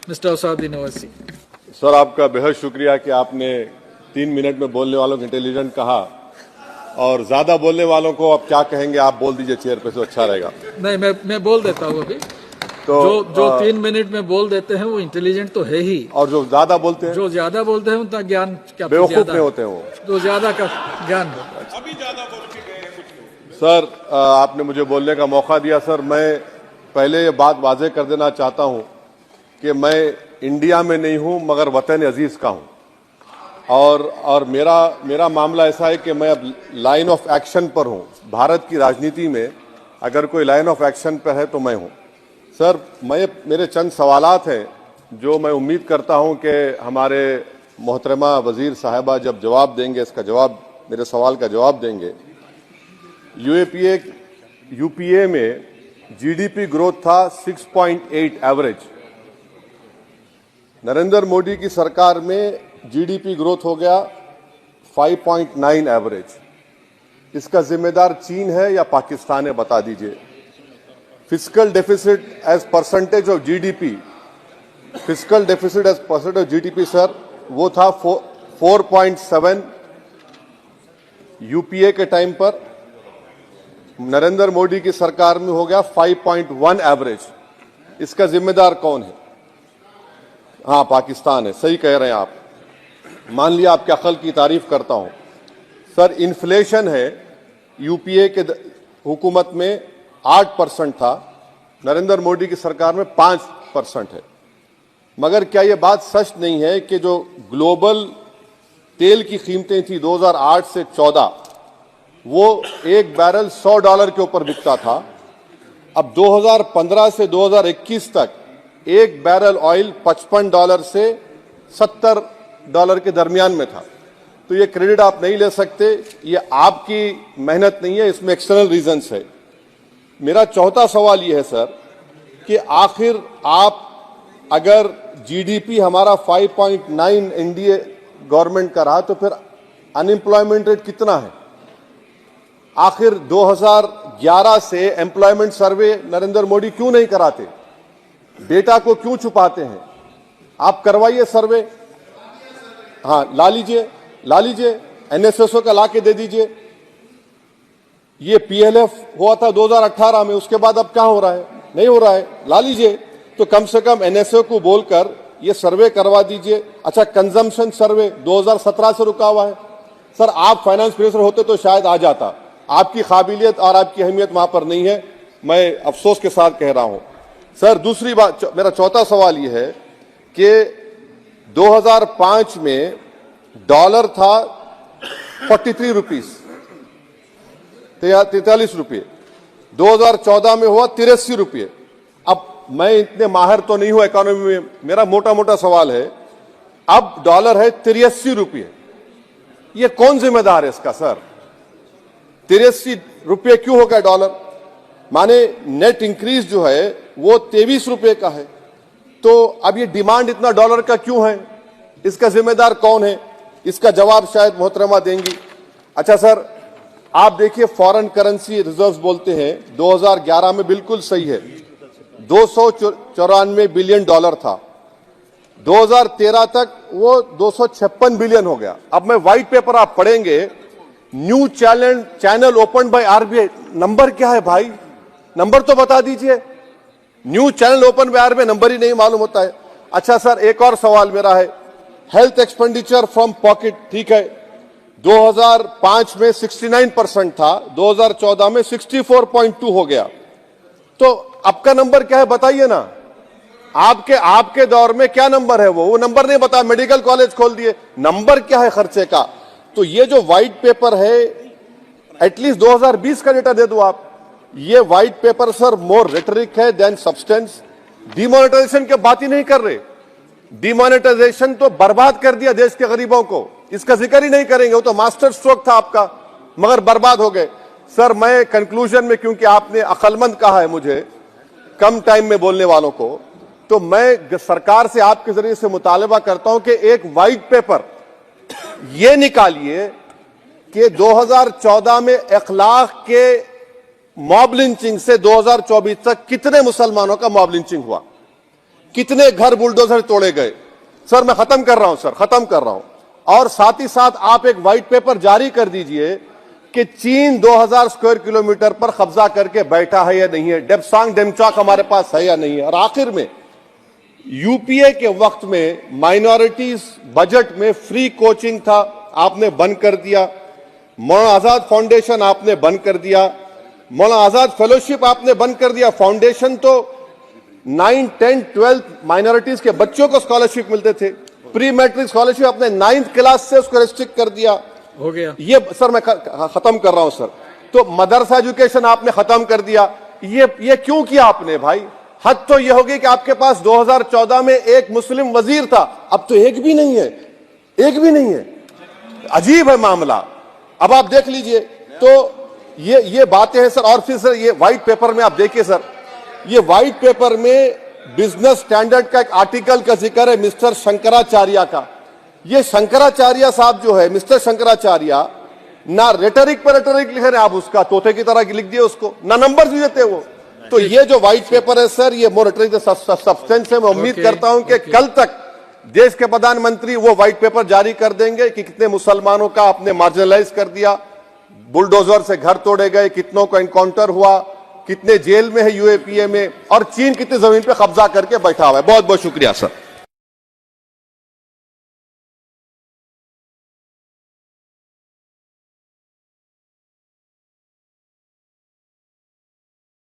Mr. Assaduddin Owaisi. Sir, आपका बेहद शुक्रिया कि आपने 3 मिनट में बोलने वालों को इंटेलिजेंट कहा, और ज्यादा बोलने वालों को आप क्या कहेंगे, आप बोल दीजिए चेयर पे, तो अच्छा रहेगा। नहीं, मैं बोल देता हूँ अभी। तो जो 3 मिनट में बोल देते हैं वो इंटेलिजेंट तो है ही, और जो ज्यादा बोलते हैं, जो ज्यादा बोलते हैं उनका ज्ञान क्या बेवकूफ नहीं होते हैं वो, तो ज्यादा का ज्ञान अभी ज्यादा बोल के गए हैं कुछ लोग। सर, आपने मुझे बोलने का मौका दिया। सर, मैं पहले ये बात वाजे कर देना चाहता हूं कि मैं इंडिया में नहीं हूं मगर वतन अजीज का हूं, और मेरा मामला ऐसा है कि मैं अब लाइन ऑफ एक्शन पर हूं। भारत की राजनीति में अगर कोई लाइन ऑफ एक्शन पर है तो मैं हूं। सर, मेरे चंद सवालात हैं जो मैं उम्मीद करता हूं कि हमारे मोहतरमा वजीर साहिबा जब जवाब देंगे, इसका जवाब, मेरे सवाल का जवाब देंगे। यूपीए में जीडीपी ग्रोथ था 6.8 एवरेज। नरेंद्र मोदी की सरकार में जीडीपी ग्रोथ हो गया 5.9 एवरेज। इसका जिम्मेदार चीन है या पाकिस्तान है, बता दीजिए। Fiscal deficit as percentage of GDP, sir, वो था 4.7 यूपीए के टाइम पर। नरेंद्र मोदी की सरकार में हो गया 5.1 एवरेज। इसका जिम्मेदार कौन है? हाँ, पाकिस्तान है। सही कह रहे हैं आप। मान लिया, आपके अकल की तारीफ करता हूं। सर, इन्फ्लेशन है यूपीए के हुकूमत में 8% था, नरेंद्र मोदी की सरकार में 5% है। मगर क्या यह बात सच नहीं है कि जो ग्लोबल तेल की कीमतें थी 2008 से 14, वो एक बैरल $100 के ऊपर बिकता था। अब 2015 से 2021 तक एक बैरल ऑयल $55 से $70 के दरमियान में था। तो ये क्रेडिट आप नहीं ले सकते, ये आपकी मेहनत नहीं है, इसमें एक्सटर्नल रीजंस है। मेरा चौथा सवाल ये है सर कि आखिर आप, अगर जीडीपी हमारा 5.9 एनडीए गवर्नमेंट का रहा, तो फिर अनएम्प्लॉयमेंट रेट कितना है? आखिर 2011 से एम्प्लॉयमेंट सर्वे नरेंद्र मोदी क्यों नहीं कराते? डेटा को क्यों छुपाते हैं? आप करवाइए सर्वे। हाँ, ला लीजिए एनएसएसओ का ला के दे दीजिए। ये पीएलएफ हुआ था 2018 में, उसके बाद अब क्या हो रहा है? नहीं हो रहा है। ला लीजिए, तो कम से कम एनएसओ को बोलकर ये सर्वे करवा दीजिए। अच्छा, कंजम्पशन सर्वे 2017 से रुका हुआ है। सर, आप फाइनेंस मिनिस्टर होते तो शायद आ जाता। आपकी काबिलियत और आपकी अहमियत वहां पर नहीं है, मैं अफसोस के साथ कह रहा हूं। सर, दूसरी बात, मेरा चौथा सवाल यह है कि 2005 में डॉलर था 43 रुपीस, 43 रुपये। 2014 में हुआ 83 रुपये। अब मैं इतने माहिर तो नहीं हूं इकोनॉमी में, मेरा मोटा मोटा सवाल है, अब डॉलर है 83 रुपये। ये कौन जिम्मेदार है इसका सर? 83 रुपये क्यों हो गया डॉलर? माने नेट इंक्रीज जो है वो 23 रुपये का है। तो अब ये डिमांड इतना डॉलर का क्यों है? इसका जिम्मेदार कौन है? इसका जवाब शायद मोहतरमा देंगी। अच्छा सर, आप देखिए, फॉरेन करेंसी रिजर्व्स बोलते हैं 2011 में, बिल्कुल सही है, 294 बिलियन डॉलर था। 2013 तक वो 256 बिलियन हो गया। अब मैं व्हाइट पेपर आप पढ़ेंगे, new channel open by RBI. Number क्या है भाई? नंबर तो बता दीजिए। New channel open by RBI, number ही नहीं मालूम होता है। अच्छा सर, एक और सवाल मेरा है, हेल्थ एक्सपेंडिचर फ्रॉम पॉकेट, ठीक है, 2005 में 69% था, 2014 में 64.2 हो गया। तो अब का नंबर क्या है बताइए ना। आपके दौर में क्या नंबर है? वो नंबर नहीं बता, मेडिकल कॉलेज खोल दिए। नंबर क्या है खर्चे का? तो ये जो व्हाइट पेपर है, एटलीस्ट 2020 का डेटा दे दो आप। ये व्हाइट पेपर सर मोर रेटरिक है देन सब्सटेंस। डिमोनेटाइजेशन की बात ही नहीं कर रहे। डिमोनेटाइजेशन तो बर्बाद कर दिया देश के गरीबों को, इसका जिक्र ही नहीं करेंगे। वो तो मास्टर स्ट्रोक था आपका, मगर बर्बाद हो गए। सर, मैं कंक्लूजन में, क्योंकि आपने अक्लमंद कहा है मुझे कम टाइम में बोलने वालों को, तो मैं सरकार से आपके जरिए से मुतालबा करता हूं कि एक व्हाइट पेपर ये निकालिए कि 2014 में 1 लाख के मॉब लिंचिंग से 2024 तक कितने मुसलमानों का मॉब लिंचिंग हुआ, कितने घर बुलडोजर तोड़े गए। सर मैं खत्म कर रहा हूं, सर खत्म कर रहा हूं। और साथ ही साथ आप एक व्हाइट पेपर जारी कर दीजिए कि चीन 2000 स्क्वायर किलोमीटर पर कब्जा करके बैठा है या नहीं है, डेप्सांग डेमचाक हमारे पास है या नहीं है। और आखिर में यूपीए के वक्त में माइनॉरिटीज बजट में फ्री कोचिंग था, आपने बंद कर दिया। मौलाना आजाद फाउंडेशन आपने बंद कर दिया। मौलाना आजाद फेलोशिप आपने बंद कर दिया। फाउंडेशन तो 9, 10, 12 माइनॉरिटीज के बच्चों को स्कॉलरशिप मिलते थे। प्री मैट्रिक स्कॉलरशिप आपने 9th क्लास से उसको रेस्ट्रिक्ट कर दिया। हो गया ये सर मैं खत्म कर रहा हूं सर। तो मदरसा एजुकेशन आपने खत्म कर दिया। ये क्यों किया आपने भाई? हद तो यह होगी कि आपके पास 2014 में एक मुस्लिम वजीर था, अब तो एक भी नहीं है, एक भी नहीं है। अजीब है मामला। अब आप देख लीजिए तो ये बातें हैं सर। और फिर सर ये व्हाइट पेपर में आप देखिए सर, ये व्हाइट पेपर में बिजनेस स्टैंडर्ड का एक आर्टिकल का जिक्र है मिस्टर शंकराचार्य का। ये शंकराचार्य साहब जो है, मिस्टर शंकराचार्य, ना रेटरिक पर रेटरिक लिख रहे हैं आप, उसका तोते की तरह लिख दिए उसको, ना नंबर भी देते वो। तो ये जो व्हाइट पेपर है सर, ये मोर रेटरिक सब्सटेंस है। मैं उम्मीद करता हूं कि कल तक देश के प्रधानमंत्री वो व्हाइट पेपर जारी कर देंगे कि कितने मुसलमानों का आपने मार्जिनलाइज कर दिया, बुलडोजर से घर तोड़े गए, कितनों का एनकाउंटर हुआ, कितने जेल में है यूएपीए में, और चीन कितनी जमीन पे कब्जा करके बैठा हुआ है। बहुत बहुत शुक्रिया सर।